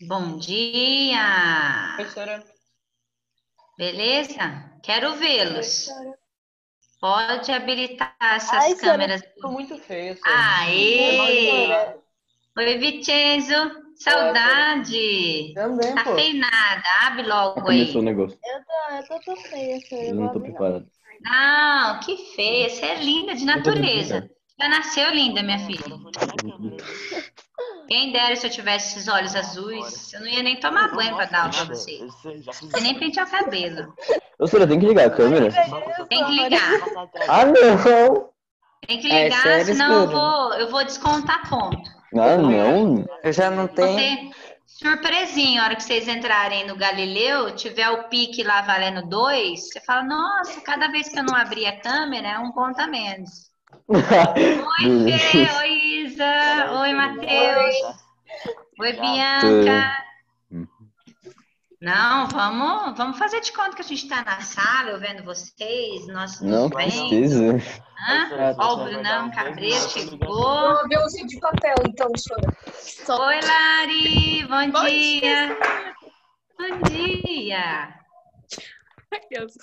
Bom dia! Professora. Beleza? Quero vê-los. Pode habilitar essas Ai, senhora, câmeras. Ficou muito feio, Aê! Oi, Vicenzo! Saudade! Também, Tá pô. feio nada. Abre logo Começou o aí. negócio. eu tô feia, senhora. Eu não tô preparado. Não, que feia. Você é linda de Eu tô vendo natureza. Já nasceu linda, minha filha. Quem dera se eu tivesse esses olhos azuis. Eu não ia nem tomar banho pra dar aula pra você. Você nem pentear o cabelo. Ô, senhora, tem que ligar a câmera? Tem que ligar. Ah, não! Tem que ligar, sério, senão escuro. eu vou descontar ponto. Ah, não! Eu já não tenho. Você, surpresinha, a hora que vocês entrarem no Galileu, tiver o pique lá valendo 2, você fala, nossa, cada vez que eu não abrir a câmera é um ponto a menos. Oi, Fê, oi, Isa, oi, Matheus, oi, Bianca. Não, vamos fazer de conta que a gente está na sala, eu vendo vocês, nós Não, nos que vendo. tristeza. Ó, o Brunão Cabreiro chegou. Vou ver o de papel, então, senhora. Oi, Lari, bom dia. Bom dia. Ai, Deus.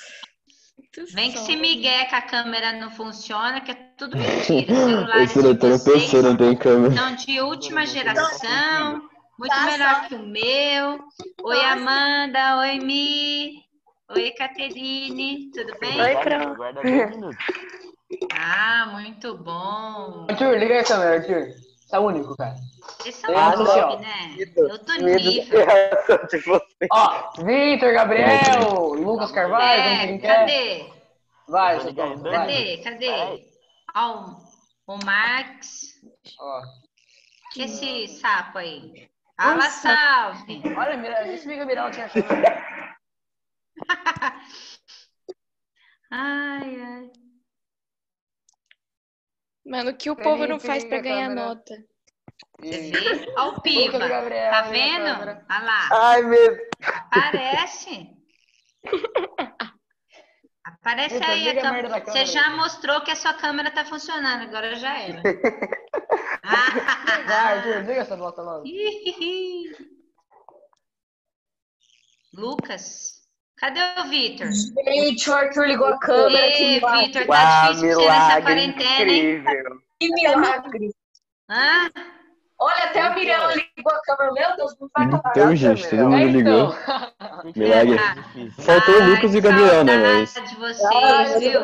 Vem que se migué que a câmera não funciona, que é tudo mentira. Os celulares Esse de doutor vocês pensou, não tem câmera. são de última geração, muito melhor que o meu. Oi, Amanda, oi, Mi, oi, Caterine, tudo bem? Oi, Pro. Guarda 2 minutos. Ah, muito bom. Arthur, liga aí a câmera, Arthur. Tá único, cara. Vocês são Ah, top, não. né? Eu tô nível. Ó, Vitor, Gabriel, Lucas Carvalho, não sei quem quer. Cadê? Vai, Vou seu ligar Tom, em dois vai. Cadê? Ó, o Marx. Ó. Esse sapo aí. Fala, salve. Olha, esse Miguel Miral tinha câmera. Ai, ai. Mano, o que o povo não Felipe, faz pra liga a ganhar câmera. nota? Você vê? Ó o Piva. Lucas Gabriel, Tá liga a vendo? câmera. Olha lá. Ai, meu. Aparece. Aparece Vitor, aí liga a a merda da câmera. câmera Você já aí. mostrou que a sua câmera tá funcionando. Agora já era. Vai, Arthur, liga essa bota logo. Lucas. Cadê o Vitor? Gente, o Arthur ligou a câmera. Ê, Que milagre. Vitor, tá difícil pra você nessa milagre quarentena, hein? incrível. Que milagre. Hã? Olha, até a Mirella ligou a câmera. Meu Deus, não vai acabar. Então, gente, todo mundo ligou. Milagre. Difícil. Faltou o Lucas e o Gabriel, né? Mas... Saudade de vocês, viu?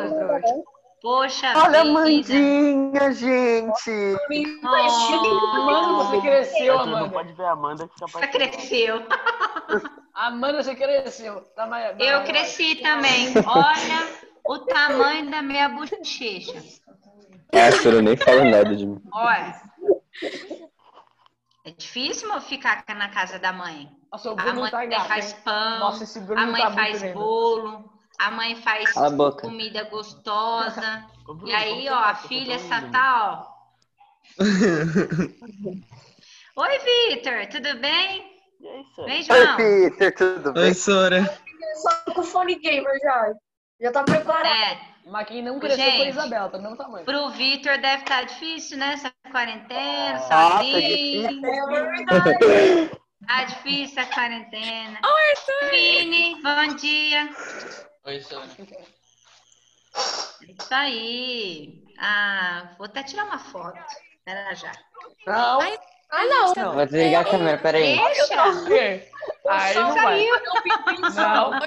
Poxa Olha a vida. Mandinha, gente. Amanda, você cresceu, Arthur, não Amanda. pode ver a Amanda que fica Já cresceu. Amanda, você cresceu. Tá mais, Eu cresci também. Olha o tamanho da minha bochecha. Ah, a senhora nem fala nada de mim. Olha. É difícil eu ficar na casa da mãe. Nossa, o A Bruno mãe tá gato, faz hein? pão, Nossa, esse Bruno a mãe tá faz muito lindo. bolo, a mãe faz Cala a boca. comida gostosa. Ô, Bruno, E aí, como ó, você a tá? filha Você tá só lindo, tá, ó. Oi, Vitor, tudo bem? E aí, Sam? Vem, Oi, João. Peter, tudo bem? Oi, Sora. Só com o fone gamer já. Já tá preparado. Mas quem não cresceu Gente, foi a Isabela, tá do mesmo tamanho. Pro Vitor deve estar difícil, né? Essa quarentena, Nossa, é sozinho. difícil. É verdade. Tá difícil a quarentena. Oi, Vini, bom dia. Oi, Sora. Isso aí. Ah, vou até tirar uma foto. Espera já. Não. Ah, não. Vou desligar a câmera, peraí. Deixa. Por quê? Aí não vai. Não,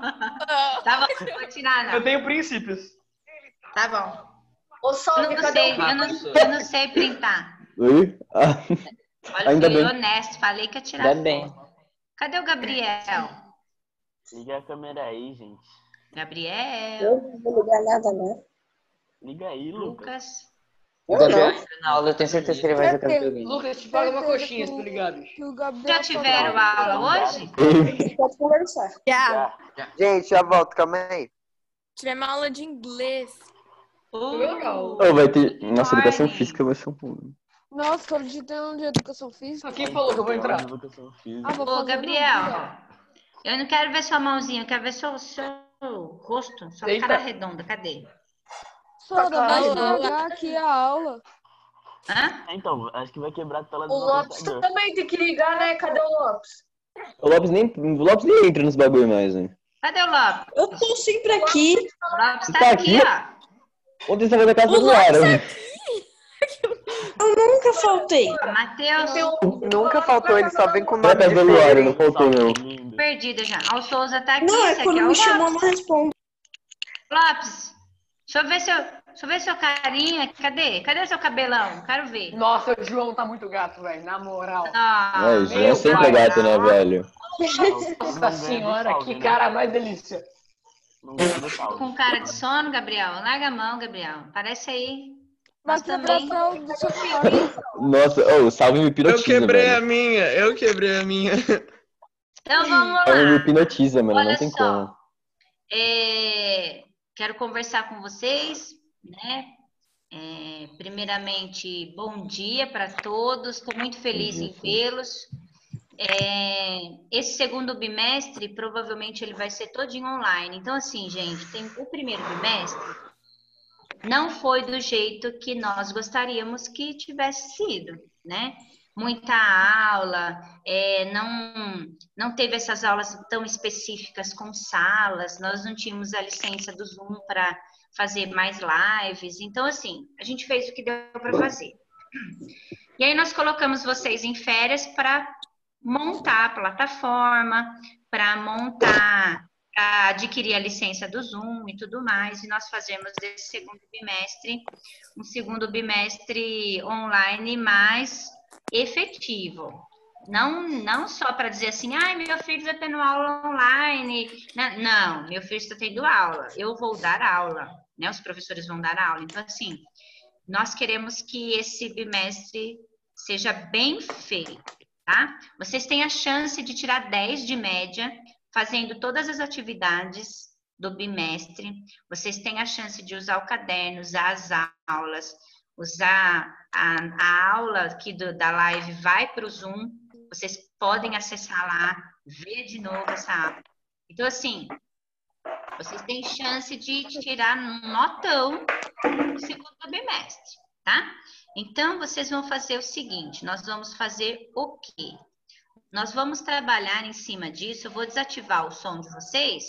Tá bom, não vou tirar, eu não. tenho princípios. Tá bom. Ô, Eu Salve, não cadê sei, o eu não sei printar. Oi? Ah, Olha, Ainda fui bem. honesto, falei que ia tirar Ainda foto. bem. Cadê o Gabriel? Liga a câmera aí, gente. Gabriel, Eu não vou ligar nada, né? Liga aí, Lucas. Lucas. O Gabriel entra na aula, eu tenho certeza que ele vai jogar videogame. Lucas, te paga uma coxinha, se tu ligar, bicho. Já tiveram aula hoje? Pode conversar. Já. Gente, já volto, calma aí. Tivemos aula de inglês. Legal. oh, vai ter... Nossa, educação física vai ser um pulo. Nossa, tô digitando de educação física. Quem falou que eu vou entrar? Educação física. Ah, vou Ô, fazer Gabriel, não. eu não quero ver sua mãozinha, eu quero ver seu rosto, sua Eita. cara redonda. Cadê? Sora, vai Aula. estragar aqui a aula. Hã? Então, acho que vai quebrar a tela do O meu Lopes computador. também tem que ligar, né? Cadê o Lopes? O Lopes nem entra nos bagulho mais, né? Cadê o Lopes? Eu tô sempre aqui. O Lopes Você tá tá aqui, aqui? ó. Ontem você estava na casa O do Lopes Luara. Eu nunca faltei. Matheus, Nunca faltou, ele só vem com Na nome casa da Luara, não diferente. faltou não. Lindo. perdida já. Ó, o Souza tá aqui. Não, é Esse aqui quando é o me chamam, eu Lopes. não respondo. Lopes, deixa eu ver seu carinha. Cadê seu cabelão? Quero ver. Nossa, o João tá muito gato, velho, na moral. É, Nossa, João é sempre pai. gato, né, velho? Nossa senhora, que cara mais delícia. Não ganha do salve. com cara de sono, Gabriel. Larga a mão, Gabriel. Parece aí. Nós Bate a também. pressão do seu fone. Nossa, o Salve me Eu hipnotiza, quebrei a velho. minha, eu quebrei a minha. Então vamos Salve me lá. hipnotiza, mano, Olha não tem só. como. Quero conversar com vocês, né? Primeiramente, bom dia para todos. Estou muito feliz Bom em dia, vê-los. Esse segundo bimestre, provavelmente ele vai ser todinho online. Então, assim, gente, tem o primeiro bimestre não foi do jeito que nós gostaríamos que tivesse sido, né? Muita aula, não teve essas aulas tão específicas com salas, nós não tínhamos a licença do Zoom para fazer mais lives. Então, assim, a gente fez o que deu para fazer. E aí nós colocamos vocês em férias para montar a plataforma, para adquirir a licença do Zoom e tudo mais, e nós fazemos desse segundo bimestre um segundo bimestre online mais efetivo. Não só para dizer assim, ai, meu filho está tendo aula online. Não, meu filho está tendo aula. Eu vou dar aula, né? Os professores vão dar aula. Então, assim, nós queremos que esse bimestre seja bem feito, tá? Vocês têm a chance de tirar 10 de média fazendo todas as atividades do bimestre. Vocês têm a chance de usar o caderno, usar as aulas, usar a aula aqui da live vai para o Zoom. Vocês podem acessar lá, ver de novo essa aula. Então, assim, vocês têm chance de tirar um notão no segundo bimestre, tá? Então, vocês vão fazer o seguinte, nós vamos fazer o quê? Nós vamos trabalhar em cima disso, eu vou desativar o som de vocês,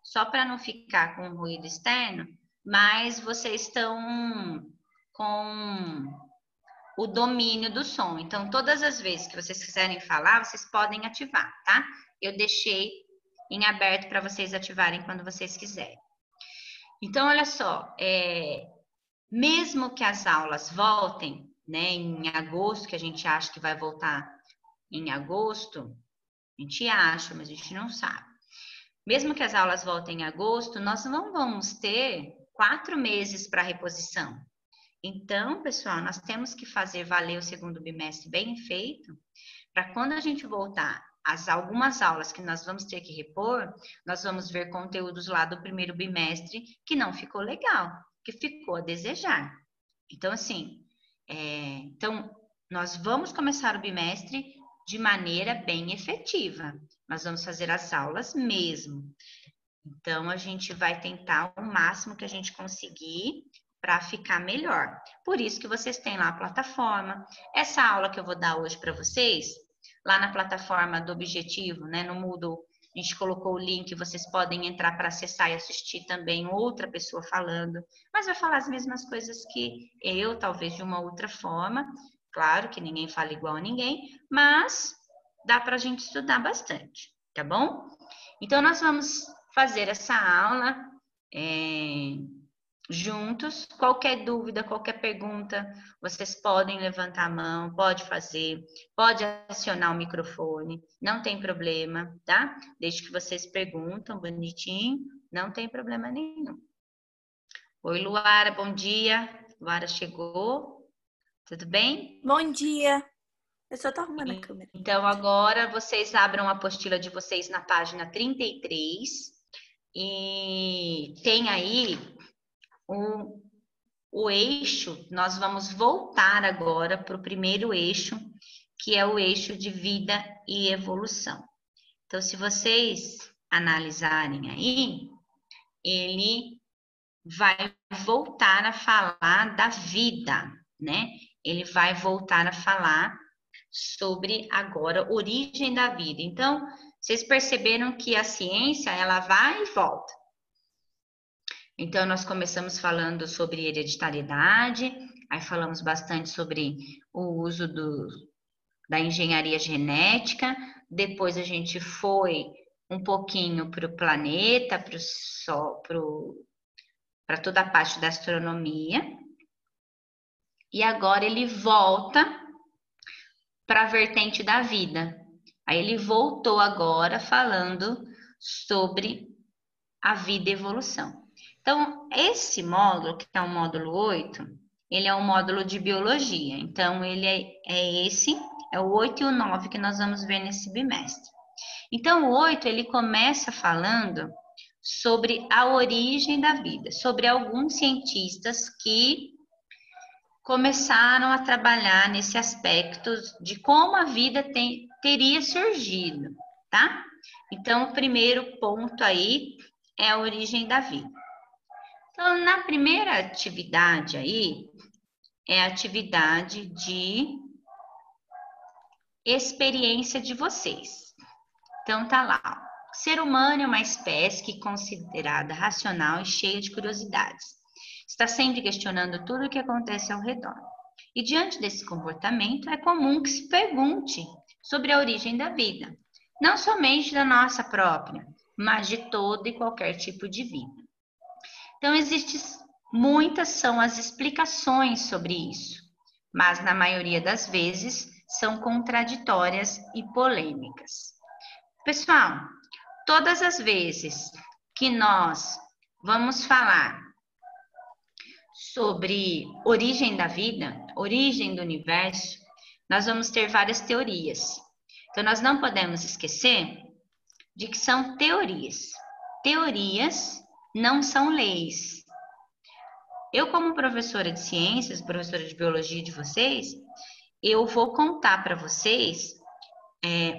só para não ficar com ruído externo, mas vocês estão com o domínio do som. Então, todas as vezes que vocês quiserem falar, vocês podem ativar, tá? Eu deixei em aberto para vocês ativarem quando vocês quiserem. Então, olha só, mesmo que as aulas voltem, né, em agosto, que a gente acha que vai voltar em agosto, a gente acha, mas a gente não sabe. Mesmo que as aulas voltem em agosto, nós não vamos ter 4 meses para reposição. Então, pessoal, nós temos que fazer valer o segundo bimestre bem feito, para quando a gente voltar algumas aulas que nós vamos ter que repor, nós vamos ver conteúdos lá do primeiro bimestre que não ficou legal, que ficou a desejar. Então, assim, nós vamos começar o bimestre de maneira bem efetiva. Nós vamos fazer as aulas mesmo. Então, a gente vai tentar o máximo que a gente conseguir para ficar melhor. Por isso que vocês têm lá a plataforma. Essa aula que eu vou dar hoje para vocês, lá na plataforma do Objetivo, né, no Moodle, a gente colocou o link, vocês podem entrar para acessar e assistir também outra pessoa falando, mas vai falar as mesmas coisas que eu, talvez de uma outra forma. Claro que ninguém fala igual a ninguém, mas dá para a gente estudar bastante, tá bom? Então, nós vamos fazer essa aula juntos. Qualquer dúvida, qualquer pergunta, vocês podem levantar a mão, pode fazer, pode acionar o microfone, não tem problema, tá? Desde que vocês perguntam bonitinho, não tem problema nenhum. Oi, Luara, bom dia. Luara chegou. Tudo bem? Bom dia. Eu só tô arrumando a câmera. Então, agora vocês abram a apostila de vocês na página 33 e tem aí o eixo. Nós vamos voltar agora para o primeiro eixo, que é o eixo de vida e evolução. Então, se vocês analisarem aí, ele vai voltar a falar da vida, né? Ele vai voltar a falar sobre agora origem da vida. Então, vocês perceberam que a ciência, ela vai e volta. Então, nós começamos falando sobre hereditariedade, aí falamos bastante sobre o uso da engenharia genética, depois a gente foi um pouquinho para o planeta, para o Sol, para toda a parte da astronomia, e agora ele volta para a vertente da vida. Aí ele voltou agora falando sobre a vida e evolução. Então, esse módulo, que é o módulo 8, ele é um módulo de biologia. Então, ele é o 8 e o 9 que nós vamos ver nesse bimestre. Então, o 8, ele começa falando sobre a origem da vida, sobre alguns cientistas que começaram a trabalhar nesse aspecto de como a vida teria surgido, tá? Então, o primeiro ponto aí é a origem da vida. Então, na primeira atividade aí, é a atividade de experiência de vocês. Então, tá lá, ó. O ser humano é uma espécie que é considerada racional e cheia de curiosidades. Está sempre questionando tudo o que acontece ao redor. E diante desse comportamento, é comum que se pergunte sobre a origem da vida, não somente da nossa própria, mas de todo e qualquer tipo de vida. Então, muitas são as explicações sobre isso, mas na maioria das vezes são contraditórias e polêmicas. Pessoal, todas as vezes que nós vamos falar sobre origem da vida, origem do universo, nós vamos ter várias teorias. Então, nós não podemos esquecer de que são teorias. Teorias não são leis. Eu, como professora de ciências, professora de biologia de vocês, eu vou contar para vocês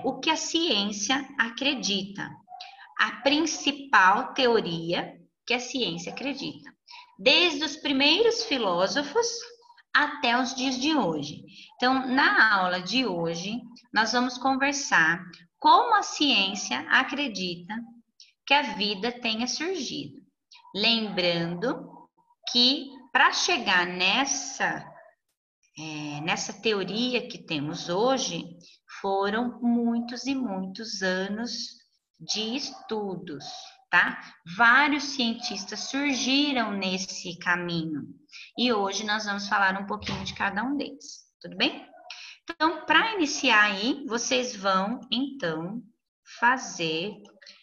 o que a ciência acredita. A principal teoria que a ciência acredita. Desde os primeiros filósofos até os dias de hoje. Então, na aula de hoje, nós vamos conversar como a ciência acredita que a vida tenha surgido. Lembrando que, para chegar nessa teoria que temos hoje, foram muitos e muitos anos de estudos, tá? Vários cientistas surgiram nesse caminho e hoje nós vamos falar um pouquinho de cada um deles, tudo bem? Então, para iniciar aí, vocês vão, então, fazer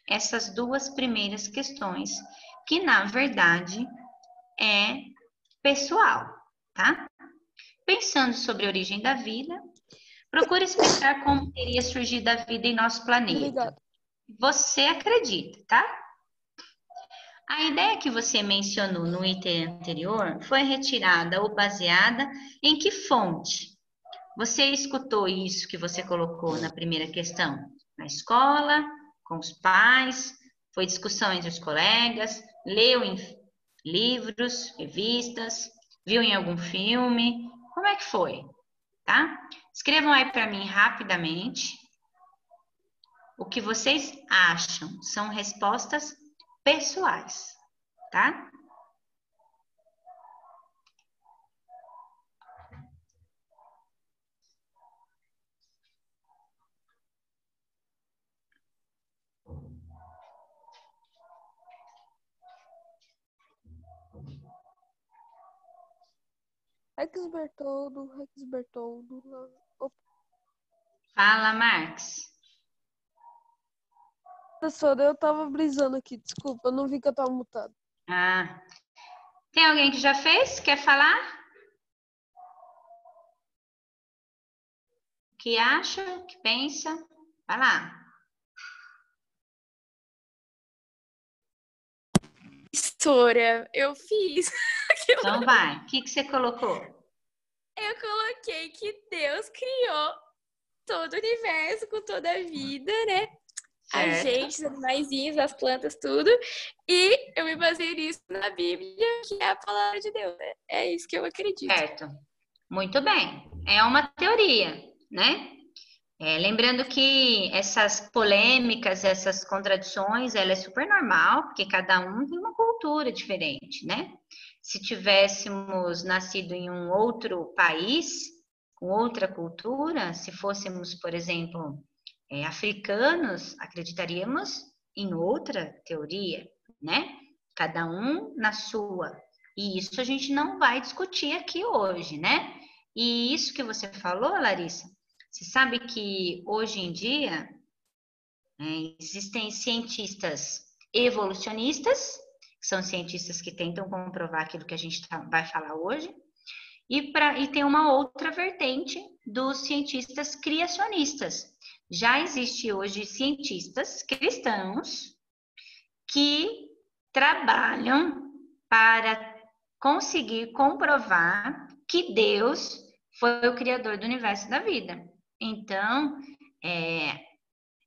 essas duas primeiras questões, que, na verdade, é pessoal, tá? Pensando sobre a origem da vida, procure explicar como teria surgido a vida em nosso planeta. Obrigada. Você acredita, tá? A ideia que você mencionou no item anterior foi retirada ou baseada em que fonte? Você escutou isso que você colocou na primeira questão? Na escola, com os pais, foi discussão entre os colegas, leu em livros, revistas, viu em algum filme? Como é que foi? Tá? Escrevam aí para mim rapidamente. O que vocês acham são respostas pessoais, tá? Rex Bertoldo. Opa, Fala, Marx. professora, eu tava brisando aqui, desculpa, eu não vi que eu tava mutado. Ah, tem alguém que já fez? Quer falar? O que acha? O que pensa? Vai lá. Professora, eu fiz. Então vai. O que você colocou? Eu coloquei que Deus criou todo o universo com toda a vida, né? A Certo. gente, os animaizinhos, as plantas, tudo. E eu me baseei nisso na Bíblia, que é a palavra de Deus, né? É isso que eu acredito. Certo. Muito bem. É uma teoria, né? Lembrando que essas polêmicas, essas contradições, ela é super normal, porque cada um tem uma cultura diferente, né? Se tivéssemos nascido em um outro país, com outra cultura, se fôssemos, por exemplo, africanos, acreditaríamos em outra teoria, né? Cada um na sua. E isso a gente não vai discutir aqui hoje, né? E isso que você falou, Larissa, você sabe que hoje em dia existem cientistas evolucionistas, que são cientistas que tentam comprovar aquilo que a gente vai falar hoje, e tem uma outra vertente dos cientistas criacionistas. Já existe hoje cientistas cristãos que trabalham para conseguir comprovar que Deus foi o criador do universo e da vida. Então,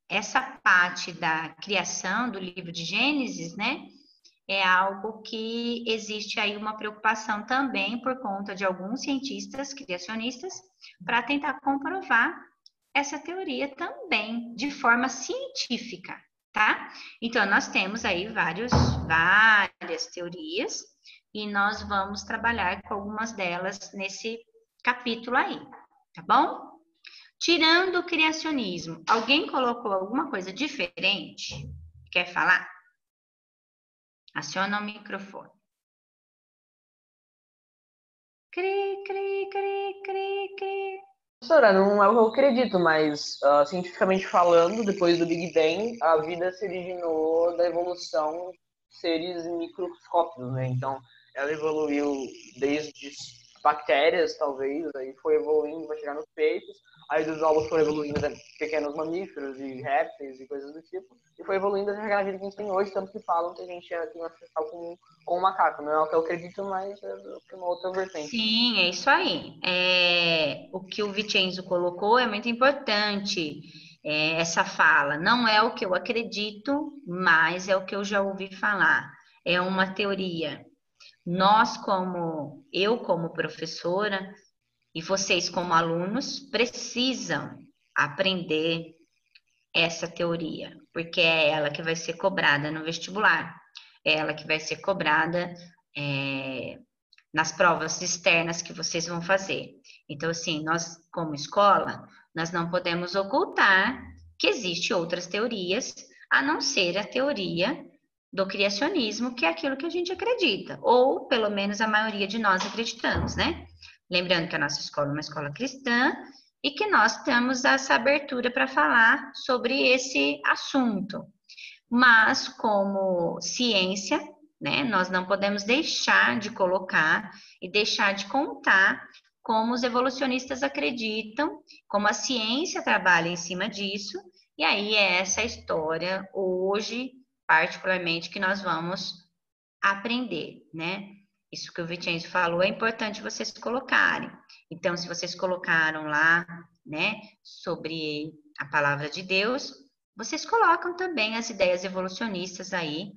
essa parte da criação do livro de Gênesis, né, é algo que existe aí uma preocupação também por conta de alguns cientistas criacionistas para tentar comprovar essa teoria também de forma científica, tá? Então, nós temos aí várias teorias e nós vamos trabalhar com algumas delas nesse capítulo aí, tá bom? Tirando o criacionismo, alguém colocou alguma coisa diferente? Quer falar? Aciona o microfone. Cri, cri, cri, cri, cri. Professora, não é o que eu acredito, mas cientificamente falando, depois do Big Bang, a vida se originou da evolução de seres microscópicos, né? Então, ela evoluiu desde bactérias, talvez, aí foi evoluindo para chegar nos peixes, aí dos ovos foram evoluindo a pequenos mamíferos e répteis e coisas do tipo, e foi evoluindo até chegar na vida que a gente tem hoje, tanto que falam que a gente tem um ancestral com um macaco. Não é o que eu acredito, mas é uma outra vertente. Sim, é isso aí. O que o Vincenzo colocou é muito importante, essa fala. Não é o que eu acredito, mas é o que eu já ouvi falar. É uma teoria. Eu como professora e vocês como alunos precisam aprender essa teoria, porque é ela que vai ser cobrada no vestibular, é ela que vai ser cobrada nas provas externas que vocês vão fazer. Então, assim, nós como escola, nós não podemos ocultar que existem outras teorias, a não ser a teoria do criacionismo, que é aquilo que a gente acredita, ou pelo menos a maioria de nós acreditamos, né? Lembrando que a nossa escola é uma escola cristã e que nós temos essa abertura para falar sobre esse assunto. Mas, como ciência, né, nós não podemos deixar de colocar e deixar de contar como os evolucionistas acreditam, como a ciência trabalha em cima disso, e aí é essa história hoje, particularmente, que nós vamos aprender, né? Isso que o Vincenzo falou é importante vocês colocarem. Então, se vocês colocaram lá, né, sobre a palavra de Deus, vocês colocam também as ideias evolucionistas aí,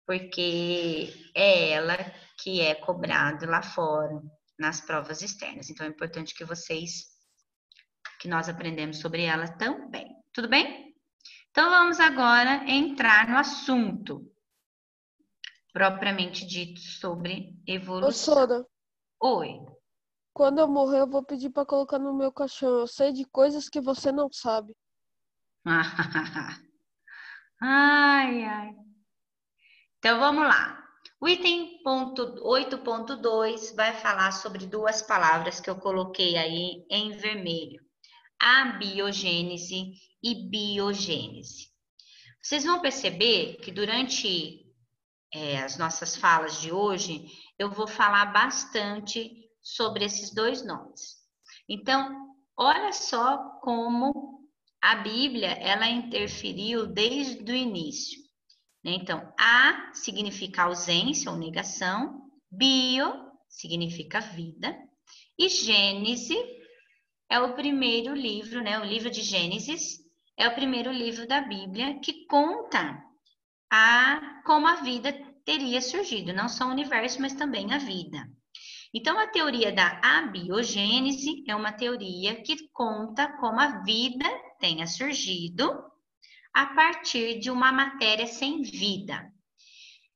porque é ela que é cobrada lá fora, nas provas externas. Então, é importante que nós aprendemos sobre ela também. Tudo bem? Então, vamos agora entrar no assunto propriamente dito sobre evolução. Professora, Oi. quando eu morrer, eu vou pedir para colocar no meu caixão. Eu sei de coisas que você não sabe. Ai, ai. Então, vamos lá. O item 8.2 vai falar sobre duas palavras que eu coloquei aí em vermelho. Abiogênese e biogênese. Vocês vão perceber que durante as nossas falas de hoje, eu vou falar bastante sobre esses dois nomes. Então, olha só como a Bíblia, ela interferiu desde o início. Então, a significa ausência ou negação, bio significa vida, e Gênese é o primeiro livro, né? O livro de Gênesis é o primeiro livro da Bíblia que conta como a vida teria surgido, não só o universo, mas também a vida. Então, a teoria da abiogênese é uma teoria que conta como a vida tenha surgido a partir de uma matéria sem vida.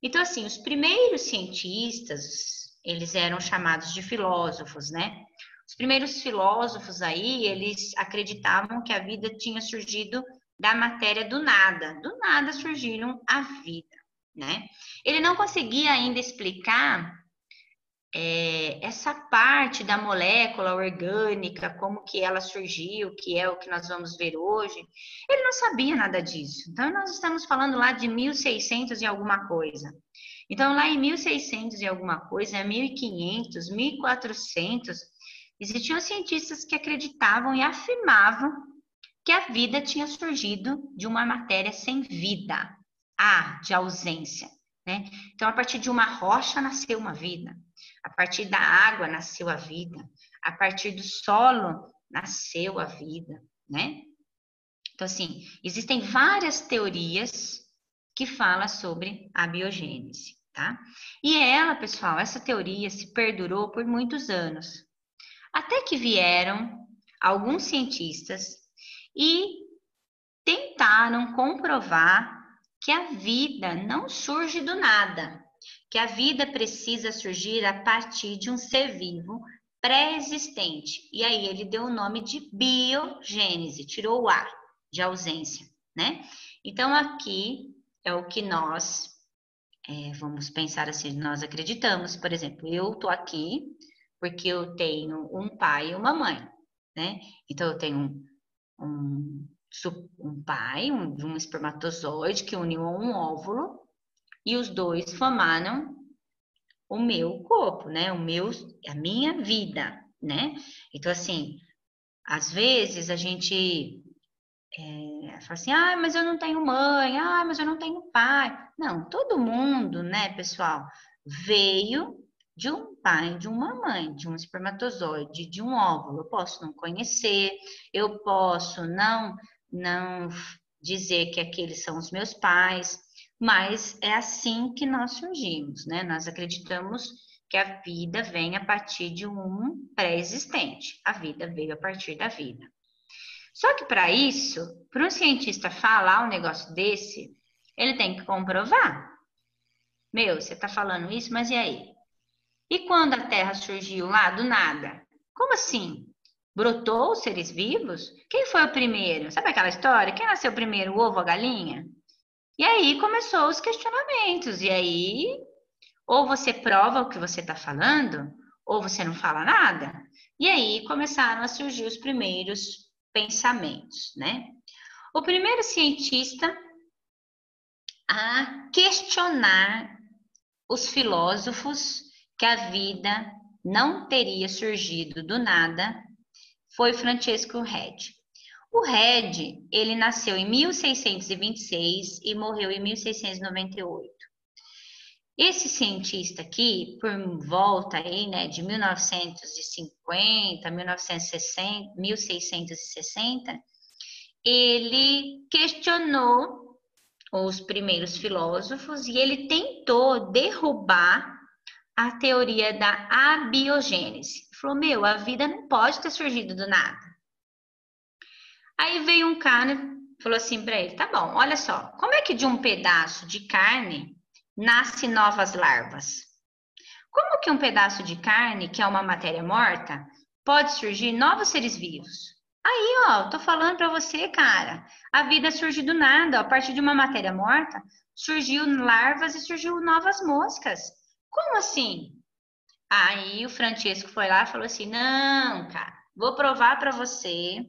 Então, assim, os primeiros cientistas, eles eram chamados de filósofos, né? Os primeiros filósofos aí, eles acreditavam que a vida tinha surgido da matéria do nada. Do nada surgiram a vida, né? Ele não conseguia ainda explicar essa parte da molécula orgânica, como que ela surgiu, que é o que nós vamos ver hoje. Ele não sabia nada disso. Então, nós estamos falando lá de 1600 e alguma coisa. Então, lá em 1600 e alguma coisa, 1500, 1400, existiam cientistas que acreditavam e afirmavam que a vida tinha surgido de uma matéria sem vida, de ausência, né? Então, a partir de uma rocha nasceu uma vida, a partir da água nasceu a vida, a partir do solo nasceu a vida, né? Então, assim, existem várias teorias que falam sobre a biogênese, tá? E ela, pessoal, essa teoria se perdurou por muitos anos, até que vieram alguns cientistas e tentaram comprovar que a vida não surge do nada, que a vida precisa surgir a partir de um ser vivo pré-existente. E aí ele deu o nome de biogênese, tirou o A de ausência, né? Então aqui é o que nós vamos pensar assim, nós acreditamos. Por exemplo, eu tô aqui porque eu tenho um pai e uma mãe, né? Então eu tenho um pai, um espermatozoide que uniu a um óvulo e os dois formaram o meu corpo, né? A minha vida, né? Então, assim, às vezes a gente fala assim, mas eu não tenho mãe, mas eu não tenho pai. Não, todo mundo, né, pessoal, veio de um pai, de uma mãe, de um espermatozoide, de um óvulo. Eu posso não conhecer, eu posso não dizer que aqueles são os meus pais, mas é assim que nós surgimos, né? Nós acreditamos que a vida vem a partir de um pré-existente. A vida veio a partir da vida. Só que para isso, para um cientista falar um negócio desse, ele tem que comprovar. Você está falando isso, mas e aí? E quando a Terra surgiu lá do nada? Como assim? Brotou os seres vivos? Quem foi o primeiro? Sabe aquela história? Quem nasceu primeiro, o ovo ou a galinha? E aí começou os questionamentos. E aí, ou você prova o que você está falando, ou você não fala nada. E aí começaram a surgir os primeiros pensamentos, né? O primeiro cientista a questionar os filósofos que a vida não teria surgido do nada foi Francesco Redi. O Redi, ele nasceu em 1626 e morreu em 1698. Esse cientista aqui, por volta aí, né, de 1950, 1960, 1660, ele questionou os primeiros filósofos e ele tentou derrubar a teoria da abiogênese. Ele falou, a vida não pode ter surgido do nada. Aí veio um cara e falou assim para ele, tá bom, olha só, como é que de um pedaço de carne nasce novas larvas? Como que um pedaço de carne, que é uma matéria morta, pode surgir novos seres vivos? Aí, ó, tô falando para você, cara, a vida surgiu do nada, ó, a partir de uma matéria morta, surgiu larvas e surgiu novas moscas. Como assim? Aí o Francesco foi lá e falou assim, não, cara, vou provar para você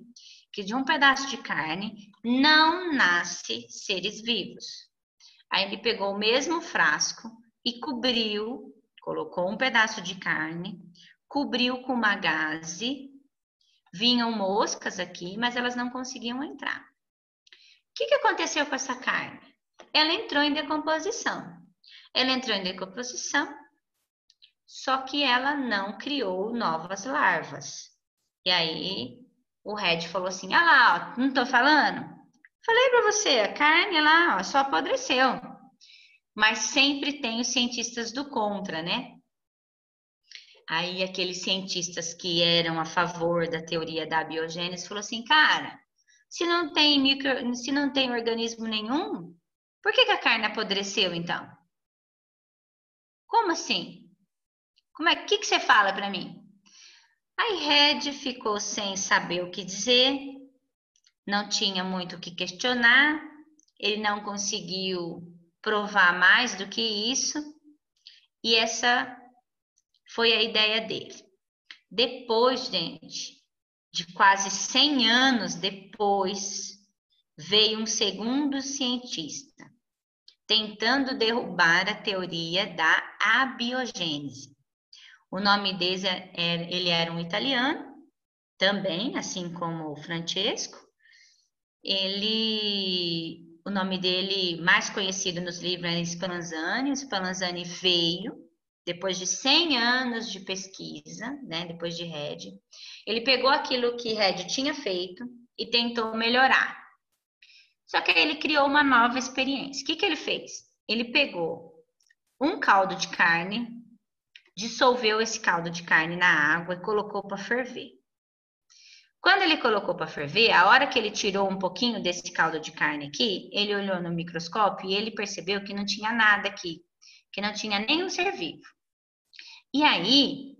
que de um pedaço de carne não nasce seres vivos. Aí ele pegou o mesmo frasco e cobriu, colocou um pedaço de carne, cobriu com uma gaze, vinham moscas aqui, mas elas não conseguiam entrar. O que aconteceu com essa carne? Ela entrou em decomposição. Ela entrou em decomposição, só que ela não criou novas larvas. E aí o Redi falou assim, lá, ó, não tô falando? Falei para você, a carne lá, ó, só apodreceu. Mas sempre tem os cientistas do contra, né? Aí aqueles cientistas que eram a favor da teoria da abiogênese falou assim, cara, Se não tem organismo nenhum, por que a carne apodreceu, então? Como assim? Que você fala para mim? Aí Red ficou sem saber o que dizer, não tinha muito o que questionar, ele não conseguiu provar mais do que isso, e essa foi a ideia dele. Depois, gente, de quase 100 anos depois, veio um segundo cientista, tentando derrubar a teoria da abiogênese. O nome dele ele era um italiano, também, assim como o Francesco. O nome dele, mais conhecido nos livros, é Spallanzani. O Spallanzani veio, depois de 100 anos de pesquisa, né, depois de Red, ele pegou aquilo que Red tinha feito e tentou melhorar. Só que aí ele criou uma nova experiência. O que ele fez? Ele pegou um caldo de carne, dissolveu esse caldo de carne na água e colocou para ferver. Quando ele colocou para ferver, a hora que ele tirou um pouquinho desse caldo de carne aqui, ele olhou no microscópio e ele percebeu que não tinha nada aqui, que não tinha nenhum ser vivo. E aí,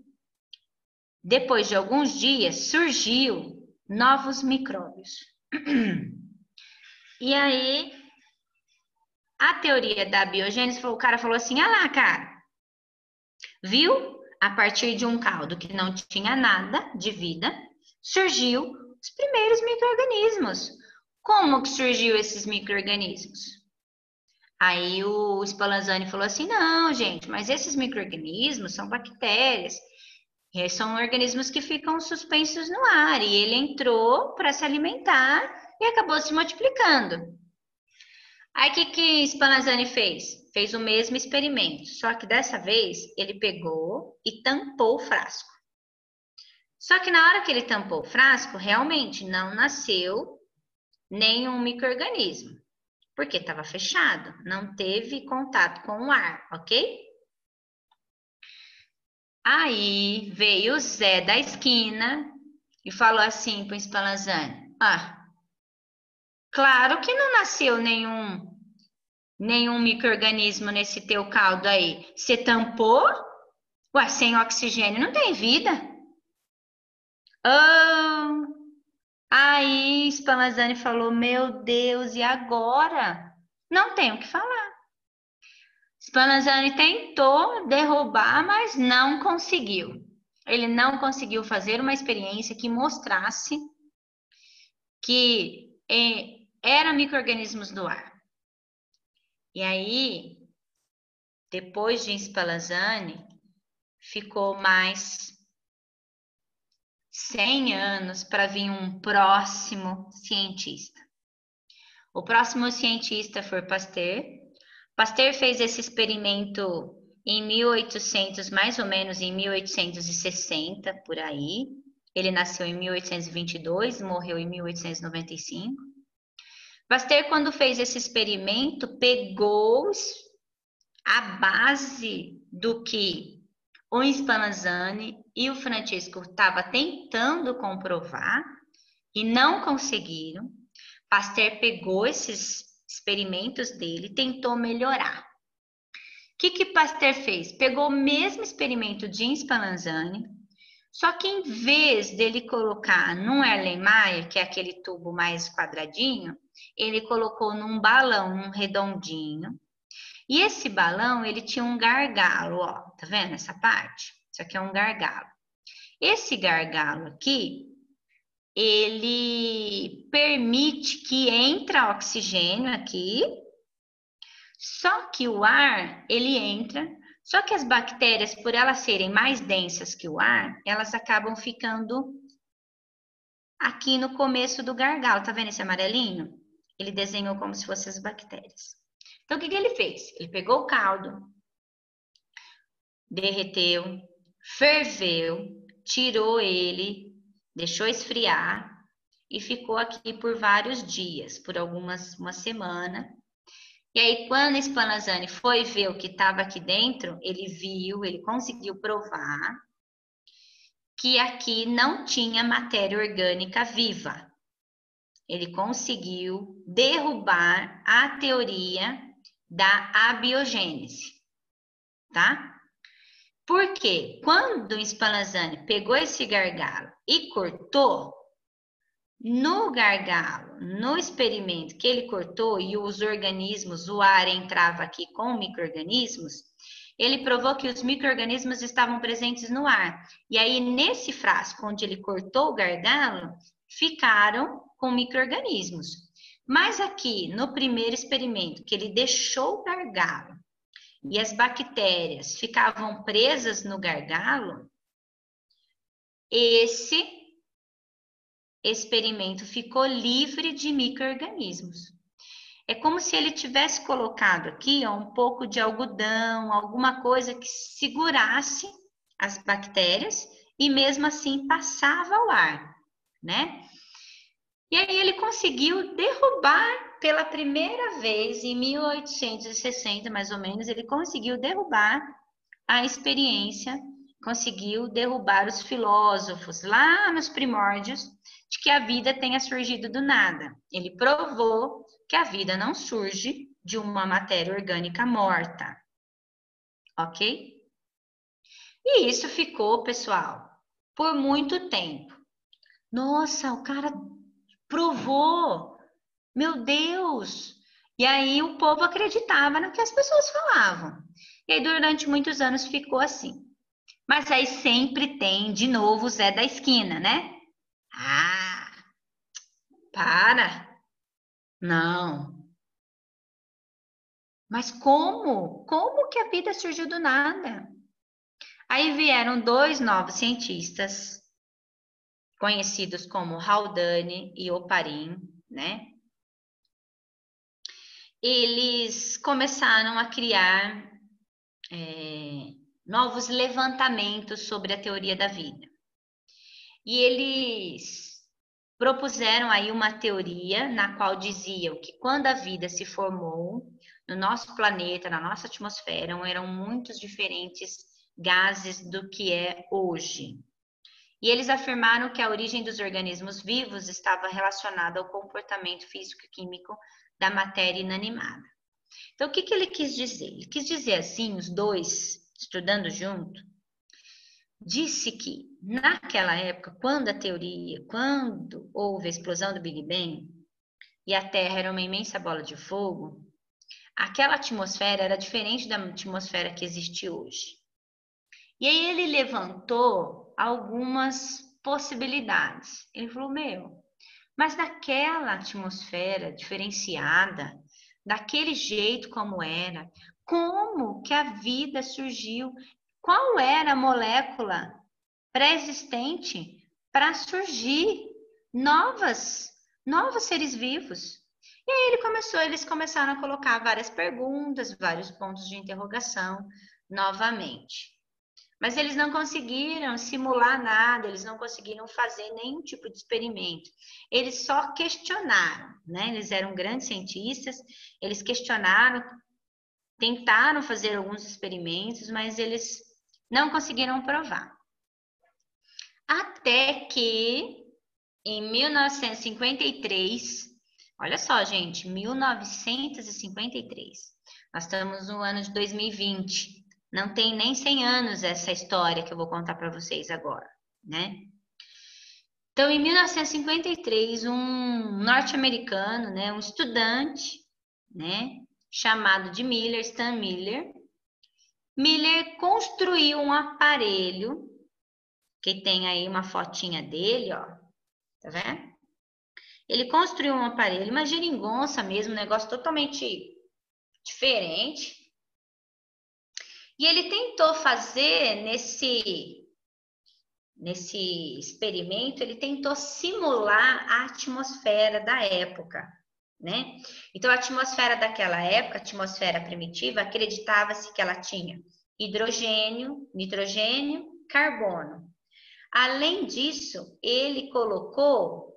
depois de alguns dias, surgiu novos micróbios. E aí, a teoria da biogênese, o cara falou assim, ah lá, cara, viu? A partir de um caldo que não tinha nada de vida, surgiu os primeiros micro-organismos. Como que surgiu esses micro-organismos? Aí o Spallanzani falou assim, não, gente, mas esses micro-organismos são bactérias. São organismos que ficam suspensos no ar. E ele entrou para se alimentar e acabou se multiplicando. Aí o que Spallanzani fez? Fez o mesmo experimento, só que dessa vez ele pegou e tampou o frasco. Só que na hora que ele tampou o frasco, realmente não nasceu nenhum micro-organismo, porque estava fechado, não teve contato com o ar, ok? Aí veio o Zé da esquina e falou assim para o Spallanzani, claro que não nasceu nenhum micro-organismo nesse teu caldo aí. Você tampou? Ué, sem oxigênio não tem vida. Aí Spallanzani falou, meu Deus, e agora? Não tem o que falar. Spallanzani tentou derrubar, mas não conseguiu. Ele não conseguiu fazer uma experiência que mostrasse que eram micro-organismos do ar. E aí, depois de Spallanzani, ficou mais 100 anos para vir um próximo cientista. O próximo cientista foi Pasteur. Pasteur fez esse experimento em 1800, mais ou menos em 1860, por aí. Ele nasceu em 1822 e morreu em 1895. Pasteur, quando fez esse experimento, pegou a base do que o Spallanzani e o Francesco estavam tentando comprovar e não conseguiram. Pasteur pegou esses experimentos dele e tentou melhorar. O que Pasteur fez? Pegou o mesmo experimento de Spallanzani, só que em vez dele colocar num Erlenmeyer, que é aquele tubo mais quadradinho, ele colocou num balão, um redondinho. E esse balão, ele tinha um gargalo, ó, tá vendo essa parte? Isso aqui é um gargalo. Esse gargalo aqui, ele permite que entre oxigênio aqui, só que o ar, ele entra, só que as bactérias, por elas serem mais densas que o ar, elas acabam ficando aqui no começo do gargalo. Tá vendo esse amarelinho? Ele desenhou como se fossem as bactérias. Então, o que ele fez? Ele pegou o caldo, derreteu, ferveu, tirou ele, deixou esfriar e ficou aqui por vários dias, por uma semana. E aí, quando Spallanzani foi ver o que estava aqui dentro, ele viu, ele conseguiu provar que aqui não tinha matéria orgânica viva. ele conseguiu derrubar a teoria da abiogênese, tá? Porque quando o Spallanzani pegou esse gargalo e cortou, no gargalo, no experimento que ele cortou e os organismos, o ar entrava aqui com micro-organismos, ele provou que os micro-organismos estavam presentes no ar. E aí, nesse frasco onde ele cortou o gargalo, ficaram com micro-organismos. Mas aqui, no primeiro experimento, que ele deixou o gargalo e as bactérias ficavam presas no gargalo, esse experimento ficou livre de micro-organismos. É como se ele tivesse colocado aqui ó, um pouco de algodão, alguma coisa que segurasse as bactérias e mesmo assim passava o ar, né? E aí ele conseguiu derrubar pela primeira vez, em 1860 mais ou menos, ele conseguiu derrubar a experiência, conseguiu derrubar os filósofos lá nos primórdios de que a vida tenha surgido do nada. Ele provou que a vida não surge de uma matéria orgânica morta, ok? E isso ficou, pessoal, por muito tempo. Nossa, o cara provou, meu Deus! E aí o povo acreditava no que as pessoas falavam. E aí durante muitos anos ficou assim. Mas aí sempre tem, de novo, o Zé da esquina, né? Ah, para! Não. Mas como? Como que a vida surgiu do nada? Aí vieram dois novos cientistas, conhecidos como Haldane e Oparin, né? Eles começaram a criar novos levantamentos sobre a teoria da vida. E eles propuseram aí uma teoria na qual diziam que quando a vida se formou no nosso planeta, na nossa atmosfera, eram muitos diferentes gases do que é hoje. E eles afirmaram que a origem dos organismos vivos estava relacionada ao comportamento físico-químico da matéria inanimada. Então, o que ele quis dizer? Ele quis dizer assim, os dois estudando junto, disse que naquela época, quando houve a explosão do Big Bang e a Terra era uma imensa bola de fogo, aquela atmosfera era diferente da atmosfera que existe hoje. E aí ele levantou algumas possibilidades. Ele falou, mas naquela atmosfera diferenciada, daquele jeito como era, como que a vida surgiu? Qual era a molécula pré-existente para surgir novos seres vivos? E aí eles começaram a colocar várias perguntas, vários pontos de interrogação novamente. Mas eles não conseguiram simular nada, eles não conseguiram fazer nenhum tipo de experimento. Eles só questionaram, né? Eles eram grandes cientistas, eles questionaram, tentaram fazer alguns experimentos, mas eles não conseguiram provar. Até que, em 1953, olha só, gente, 1953, nós estamos no ano de 2020, não tem nem 100 anos essa história que eu vou contar para vocês agora, né? Então, em 1953, um norte-americano, né, um estudante, né, chamado de Stan Miller, construiu um aparelho, que tem aí uma fotinha dele, ó, tá vendo? Ele construiu um aparelho, uma geringonça mesmo, um negócio totalmente diferente. E ele tentou fazer nesse experimento, ele tentou simular a atmosfera da época, né? Então, a atmosfera daquela época, a atmosfera primitiva, acreditava-se que ela tinha hidrogênio, nitrogênio, carbono. Além disso, ele colocou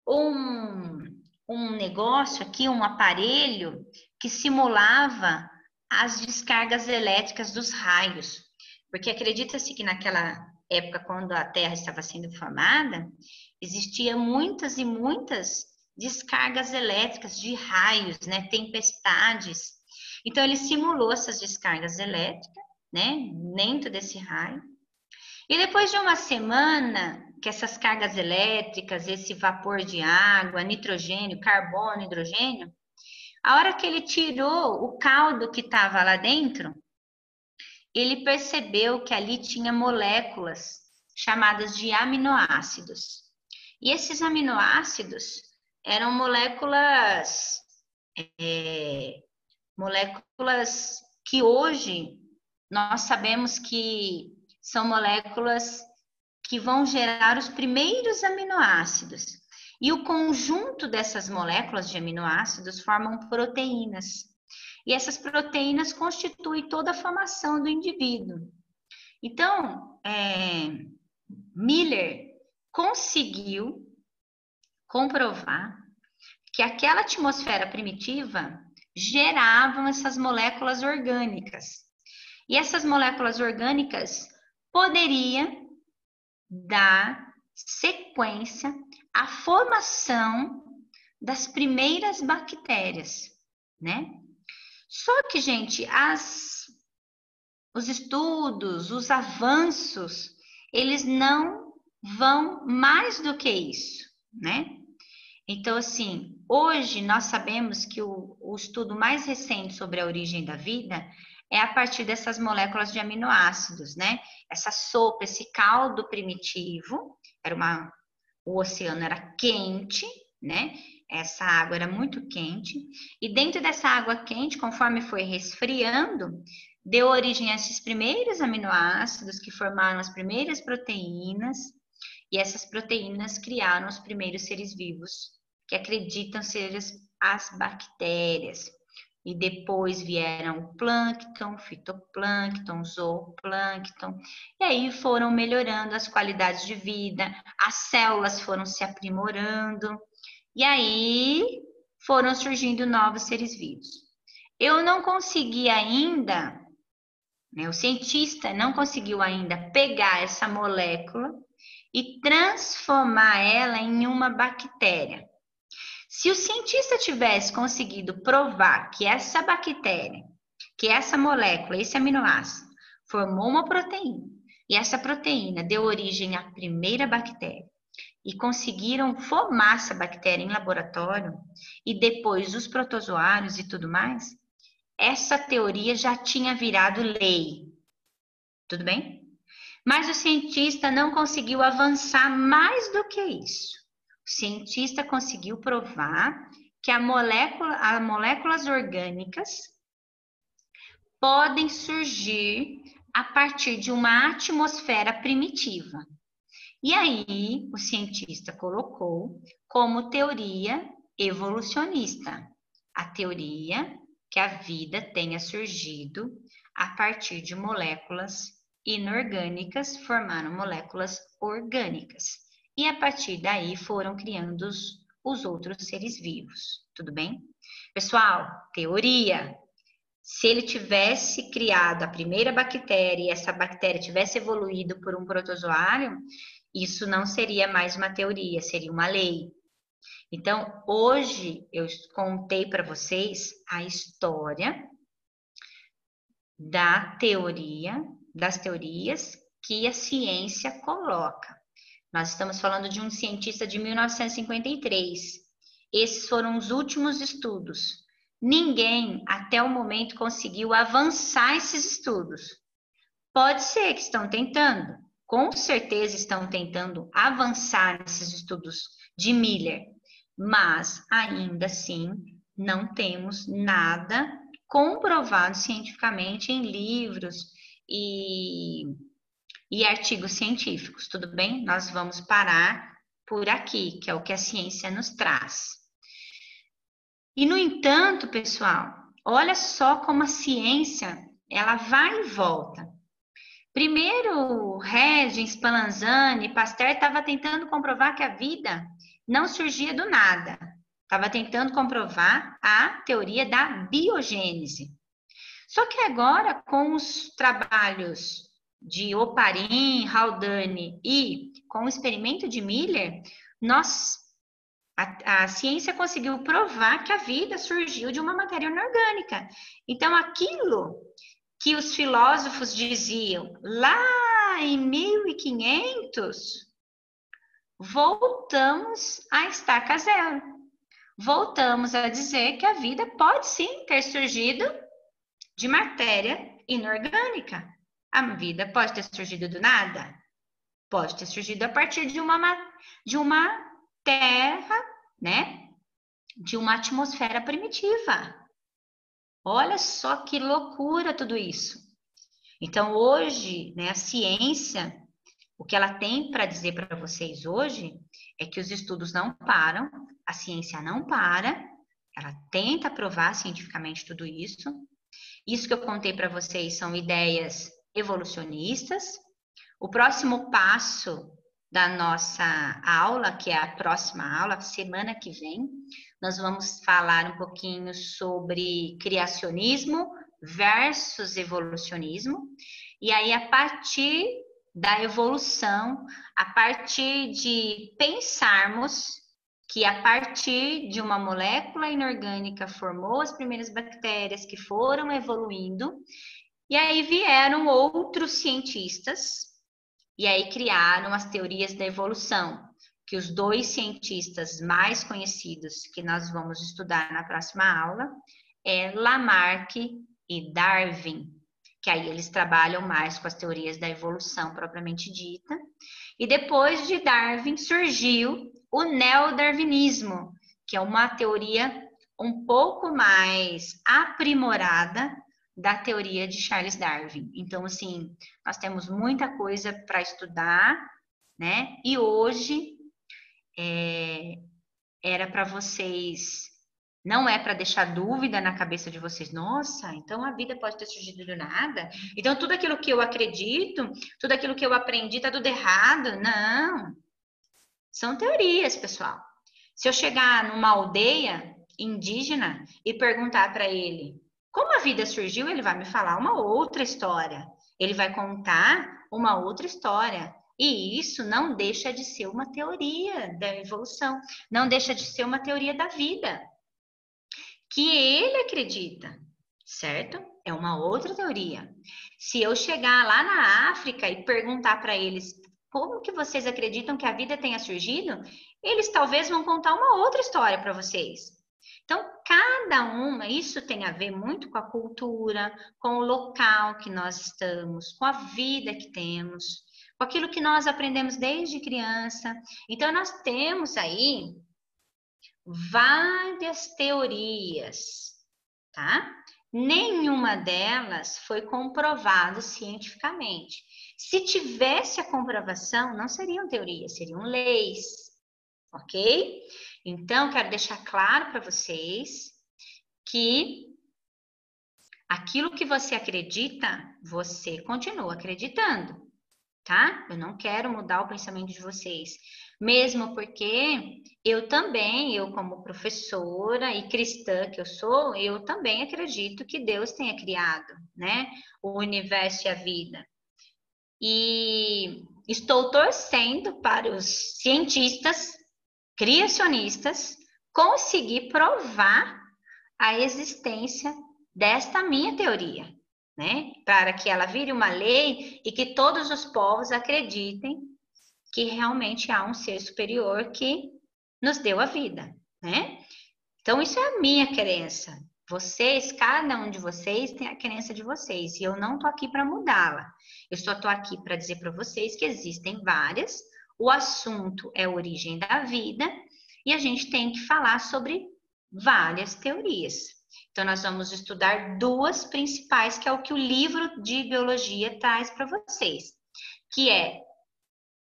um negócio aqui, um aparelho que simulava as descargas elétricas dos raios. Porque acredita-se que naquela época, quando a Terra estava sendo formada, existia muitas e muitas descargas elétricas de raios, né? Tempestades. Então, ele simulou essas descargas elétricas, né? Dentro desse raio. E depois de uma semana, que essas cargas elétricas, esse vapor de água, nitrogênio, carbono, hidrogênio, a hora que ele tirou o caldo que estava lá dentro, ele percebeu que ali tinha moléculas chamadas de aminoácidos. E esses aminoácidos eram moléculas que hoje nós sabemos que são moléculas que vão gerar os primeiros aminoácidos. E o conjunto dessas moléculas de aminoácidos formam proteínas. E essas proteínas constituem toda a formação do indivíduo. Então, Miller conseguiu comprovar que aquela atmosfera primitiva geravam essas moléculas orgânicas. E essas moléculas orgânicas poderiam dar sequência à formação das primeiras bactérias, né? Só que, gente, os estudos, os avanços, eles não vão mais do que isso, né? Então, assim, hoje nós sabemos que o estudo mais recente sobre a origem da vida é a partir dessas moléculas de aminoácidos, né? Essa sopa, esse caldo primitivo, o oceano era quente, né? Essa água era muito quente, e dentro dessa água quente, conforme foi resfriando, deu origem a esses primeiros aminoácidos que formaram as primeiras proteínas, e essas proteínas criaram os primeiros seres vivos, que acreditam ser as bactérias. E depois vieram o plâncton, fitoplâncton, zooplâncton, e aí foram melhorando as qualidades de vida, as células foram se aprimorando, e aí foram surgindo novos seres vivos. Eu não consegui ainda, né, o cientista não conseguiu ainda pegar essa molécula e transformar ela em uma bactéria. Se o cientista tivesse conseguido provar que essa bactéria, que essa molécula, esse aminoácido, formou uma proteína, e essa proteína deu origem à primeira bactéria, e conseguiram formar essa bactéria em laboratório, e depois os protozoários e tudo mais, essa teoria já tinha virado lei. Tudo bem? Mas o cientista não conseguiu avançar mais do que isso. O cientista conseguiu provar que as moléculas orgânicas podem surgir a partir de uma atmosfera primitiva. E aí, o cientista colocou como teoria evolucionista, a teoria que a vida tenha surgido a partir de moléculas inorgânicas, formaram moléculas orgânicas. E a partir daí foram criando os outros seres vivos, tudo bem? Pessoal, teoria. Se ele tivesse criado a primeira bactéria e essa bactéria tivesse evoluído por um protozoário, isso não seria mais uma teoria, seria uma lei. Então, hoje eu contei para vocês a história das teorias que a ciência coloca. Nós estamos falando de um cientista de 1953. Esses foram os últimos estudos. Ninguém, até o momento, conseguiu avançar esses estudos. Pode ser que estão tentando. Com certeza estão tentando avançar nesses estudos de Miller. Mas, ainda assim, não temos nada comprovado cientificamente em livros e artigos científicos, tudo bem? Nós vamos parar por aqui, que é o que a ciência nos traz. E, no entanto, pessoal, olha só como a ciência, ela vai e volta. Primeiro, Regis, Spallanzani, Pasteur estava tentando comprovar que a vida não surgia do nada. Estava tentando comprovar a teoria da biogênese. Só que agora, com os trabalhos de Oparin, Haldane e com o experimento de Miller, A ciência conseguiu provar que a vida surgiu de uma matéria inorgânica. Então, aquilo que os filósofos diziam lá em 1500, voltamos a estaca zero. Voltamos a dizer que a vida pode sim ter surgido de matéria inorgânica. A vida pode ter surgido do nada? Pode ter surgido a partir de uma terra, né? De uma atmosfera primitiva. Olha só que loucura tudo isso. Então, hoje, né, a ciência, o que ela tem para dizer para vocês hoje é que os estudos não param, a ciência não para, ela tenta provar cientificamente tudo isso. Isso que eu contei para vocês são ideias evolucionistas. O próximo passo da nossa aula, que é a próxima aula, semana que vem, nós vamos falar um pouquinho sobre criacionismo versus evolucionismo. E aí, a partir da evolução, a partir de pensarmos que a partir de uma molécula inorgânica formou as primeiras bactérias que foram evoluindo, e aí vieram outros cientistas, e aí criaram as teorias da evolução, que os dois cientistas mais conhecidos que nós vamos estudar na próxima aula é Lamarck e Darwin, que aí eles trabalham mais com as teorias da evolução propriamente dita. E depois de Darwin surgiu o neodarwinismo, que é uma teoria um pouco mais aprimorada da teoria de Charles Darwin. Então, assim, nós temos muita coisa para estudar, né? E hoje era para vocês, não é para deixar dúvida na cabeça de vocês, nossa, então a vida pode ter surgido do nada? Então tudo aquilo que eu acredito, tudo aquilo que eu aprendi está tudo errado? Não. São teorias, pessoal. Se eu chegar numa aldeia indígena e perguntar para ele como a vida surgiu, ele vai me falar uma outra história. Ele vai contar uma outra história. E isso não deixa de ser uma teoria da evolução, não deixa de ser uma teoria da vida, que ele acredita, certo? É uma outra teoria. Se eu chegar lá na África e perguntar para eles como que vocês acreditam que a vida tenha surgido, eles talvez vão contar uma outra história para vocês. Então, cada uma, isso tem a ver muito com a cultura, com o local que nós estamos, com a vida que temos, com aquilo que nós aprendemos desde criança. Então, nós temos aí várias teorias, tá? Nenhuma delas foi comprovada cientificamente. Se tivesse a comprovação, não seriam teorias, seriam leis, ok? Então, quero deixar claro para vocês que aquilo que você acredita, você continua acreditando, tá? Eu não quero mudar o pensamento de vocês. Mesmo porque eu como professora e cristã que eu sou, eu também acredito que Deus tenha criado, né, o universo e a vida. E estou torcendo para os cientistas criacionistas conseguir provar a existência desta minha teoria, né, para que ela vire uma lei e que todos os povos acreditem que realmente há um ser superior que nos deu a vida, né? Então, isso é a minha crença. Vocês, cada um de vocês tem a crença de vocês, e eu não tô aqui para mudá-la. Eu só tô aqui para dizer para vocês que existem várias, o assunto é a origem da vida, e a gente tem que falar sobre várias teorias. Então, nós vamos estudar duas principais, que é o que o livro de biologia traz para vocês, que é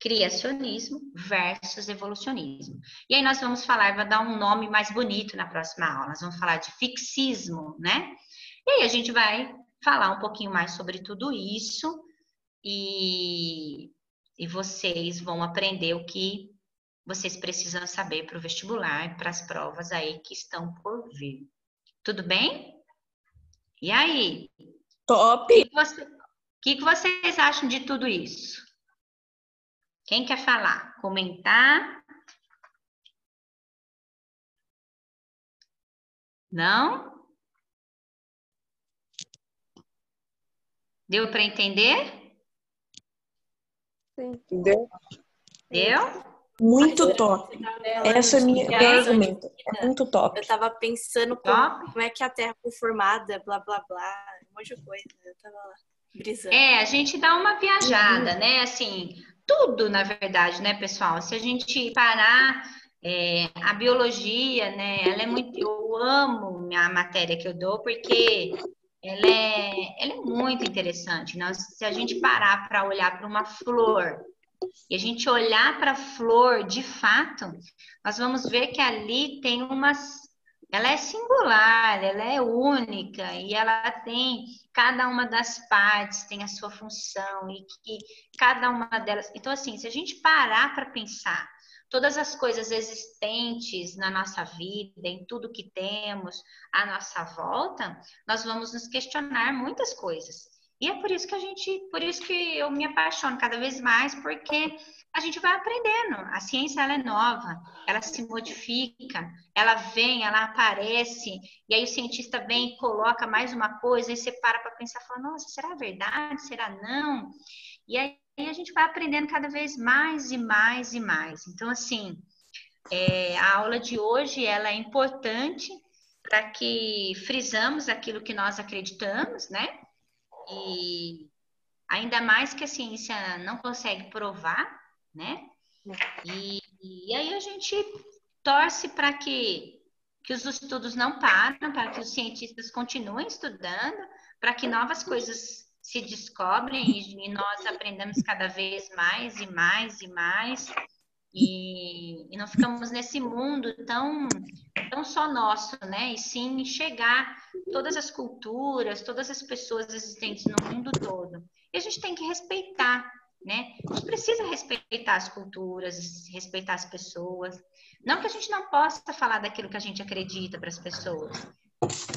criacionismo versus evolucionismo. E aí nós vamos falar, vai dar um nome mais bonito na próxima aula, nós vamos falar de fixismo, né? E aí a gente vai falar um pouquinho mais sobre tudo isso e vocês vão aprender o que vocês precisam saber para o vestibular, para as provas aí que estão por vir. Tudo bem? E aí? Top! O que vocês acham de tudo isso? Quem quer falar? Comentar? Não? Deu para entender? Sim. Entendeu? Deu? Muito top. Esse é meu argumento. É muito top. Eu tava pensando Top? como é que a Terra foi formada, blá, blá, blá, um monte de coisa. Eu tava lá, brisando. A gente dá uma viajada, né? Assim, tudo, na verdade, né, pessoal? Se a gente parar, a biologia, né? Ela é muito. Eu amo a matéria que eu dou, porque ela é muito interessante. Se a gente parar para olhar para uma flor e a gente olhar para a flor de fato, nós vamos ver que ali tem ela é singular, ela é única e ela tem cada uma das partes tem a sua função e que cada uma delas. Então, assim, se a gente parar para pensar todas as coisas existentes na nossa vida, em tudo que temos à nossa volta, nós vamos nos questionar muitas coisas. E é por isso que eu me apaixono cada vez mais, porque a gente vai aprendendo. A ciência, ela é nova, ela se modifica, ela vem, ela aparece, e aí o cientista vem e coloca mais uma coisa, e você para pensar, fala, nossa, será verdade? Será não? E aí a gente vai aprendendo cada vez mais e mais e mais. Então, assim, a aula de hoje, ela é importante para que frisamos aquilo que nós acreditamos, né? E ainda mais que a ciência não consegue provar, né? E aí a gente torce para que os estudos não parem, para que os cientistas continuem estudando, para que novas coisas se descobrem e nós aprendamos cada vez mais e mais e mais. E não ficamos nesse mundo tão só nosso, né? E sim chegar todas as culturas, todas as pessoas existentes no mundo todo. E a gente tem que respeitar, né? A gente precisa respeitar as culturas, respeitar as pessoas. Não que a gente não possa falar daquilo que a gente acredita para as pessoas.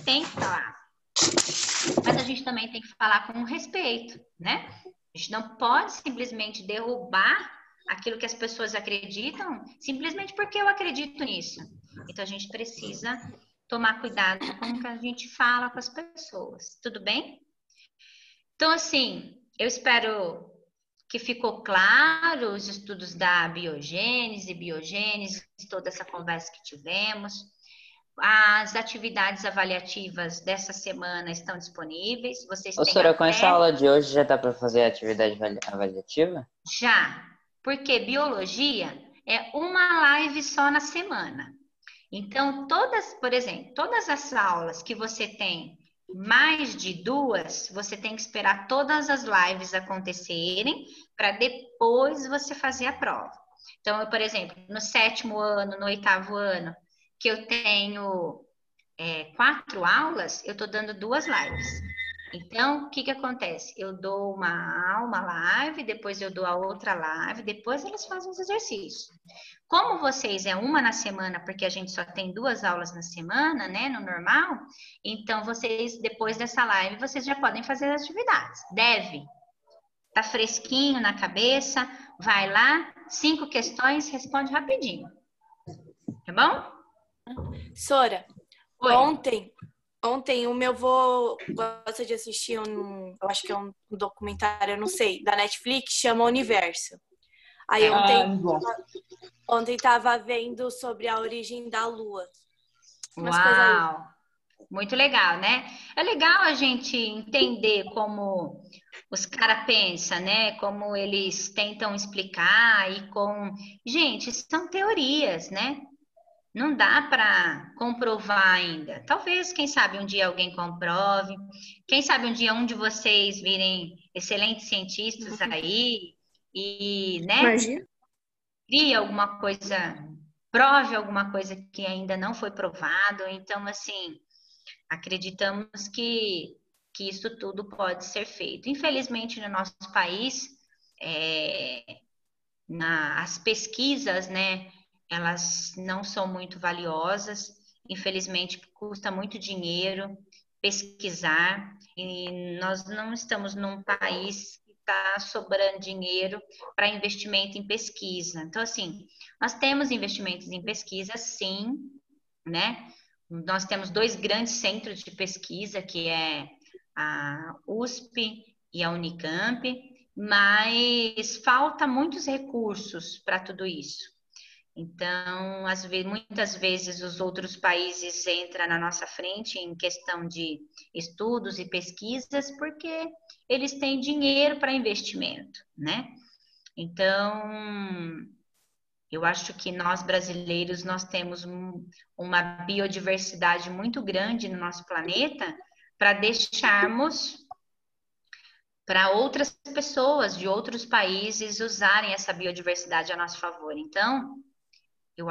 Tem que falar. Mas a gente também tem que falar com respeito, né? A gente não pode simplesmente derrubar aquilo que as pessoas acreditam, simplesmente porque eu acredito nisso. Então, a gente precisa tomar cuidado com o que a gente fala com as pessoas. Tudo bem? Então, assim, eu espero que ficou claro os estudos da biogênese, toda essa conversa que tivemos. As atividades avaliativas dessa semana estão disponíveis. Vocês têm Sora, com essa até... aula de hoje já dá para fazer a atividade avaliativa? Já, porque biologia é uma live só na semana. Então, por exemplo, todas as aulas que você tem mais de 2, você tem que esperar todas as lives acontecerem para depois você fazer a prova. Então, por exemplo, no 7º ano, no 8º ano, que eu tenho 4 aulas, eu estou dando 2 lives. Então, o que acontece? Eu dou uma live, depois eu dou a outra live, depois elas fazem os exercícios. Como vocês é uma na semana, porque a gente só tem 2 aulas na semana, né, no normal, então vocês, depois dessa live, vocês já podem fazer as atividades. Tá fresquinho na cabeça, vai lá, 5 questões, responde rapidinho. Tá bom? Sora, Oi. Ontem o meu avô gosta de assistir eu acho que é um documentário, eu não sei, da Netflix, chama Universo. Aí ontem tava vendo sobre a origem da Lua. Uau! Muito legal, né? É legal a gente entender como os caras pensam, né? Como eles tentam explicar Gente, são teorias, né? Não dá para comprovar ainda. Talvez, quem sabe, um dia alguém comprove. Quem sabe um dia um de vocês virem excelentes cientistas aí e, né? Imagina. Cria alguma coisa, prove alguma coisa que ainda não foi provado. Então, assim, acreditamos que isso tudo pode ser feito. Infelizmente, no nosso país, as pesquisas, né? Elas não são muito valiosas, infelizmente custa muito dinheiro pesquisar e nós não estamos num país que está sobrando dinheiro para investimento em pesquisa. Então, assim, nós temos investimentos em pesquisa, sim, né? Nós temos 2 grandes centros de pesquisa, que é a USP e a Unicamp, mas falta muitos recursos para tudo isso. Então, muitas vezes os outros países entram na nossa frente em questão de estudos e pesquisas, porque eles têm dinheiro para investimento, né? Então, eu acho que nós brasileiros, nós temos uma biodiversidade muito grande no nosso planeta para deixarmos para outras pessoas de outros países usarem essa biodiversidade a nosso favor. Então, eu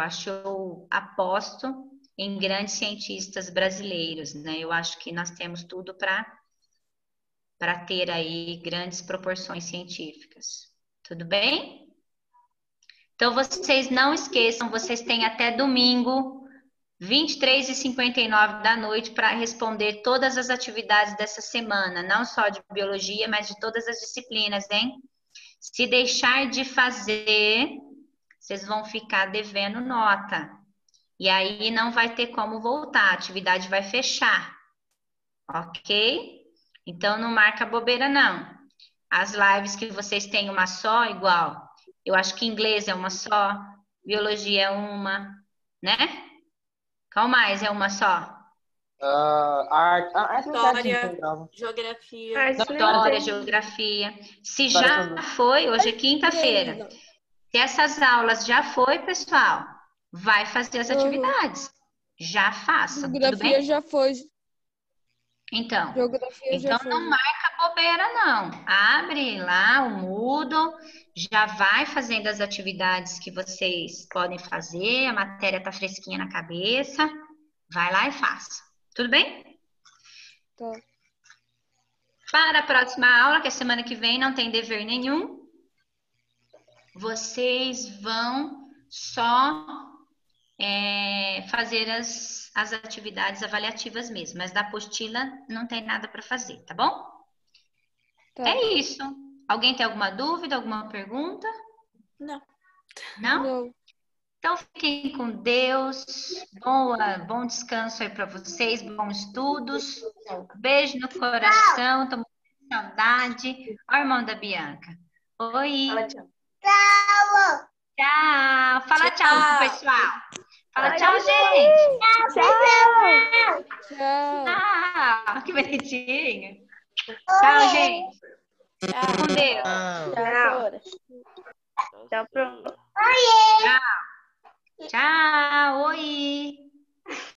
aposto em grandes cientistas brasileiros, né? Eu acho que nós temos tudo para ter aí grandes proporções científicas. Tudo bem? Então, vocês não esqueçam, vocês têm até domingo, 23h59 da noite, para responder todas as atividades dessa semana, não só de biologia, mas de todas as disciplinas, hein? Se deixar de fazer, vocês vão ficar devendo nota. E aí não vai ter como voltar, a atividade vai fechar. Ok? Então não marca bobeira, não. As lives que vocês têm uma só, igual. Eu acho que inglês é uma só, biologia é uma, né? Qual mais é uma só? História, geografia. História, geografia. Se já foi, hoje é quinta-feira. Se essas aulas já foi, pessoal, vai fazer as atividades. Já façam, tudo Geografia bem? já foi. Então já foi. não marca bobeira, não. Abre lá o Moodle, já vai fazendo as atividades que vocês podem fazer, a matéria está fresquinha na cabeça. Vai lá e faça. Tudo bem? Tá. Para a próxima aula, que é semana que vem, não tem dever nenhum. Vocês vão só fazer as atividades avaliativas mesmo, mas da apostila não tem nada para fazer, tá bom? Tá. É isso. Alguém tem alguma dúvida, alguma pergunta? Não. Não? Não. Então fiquem com Deus. Bom descanso aí para vocês, bons estudos. Beijo no coração, tô com saudade. Ó, irmão da Bianca. Oi. Fala tchau. Tchau. Fala tchau pro pessoal. Fala tchau, gente. Tchau. Ah, que bonitinho. Tchau, gente. Com Deus. Tchau. Tchau.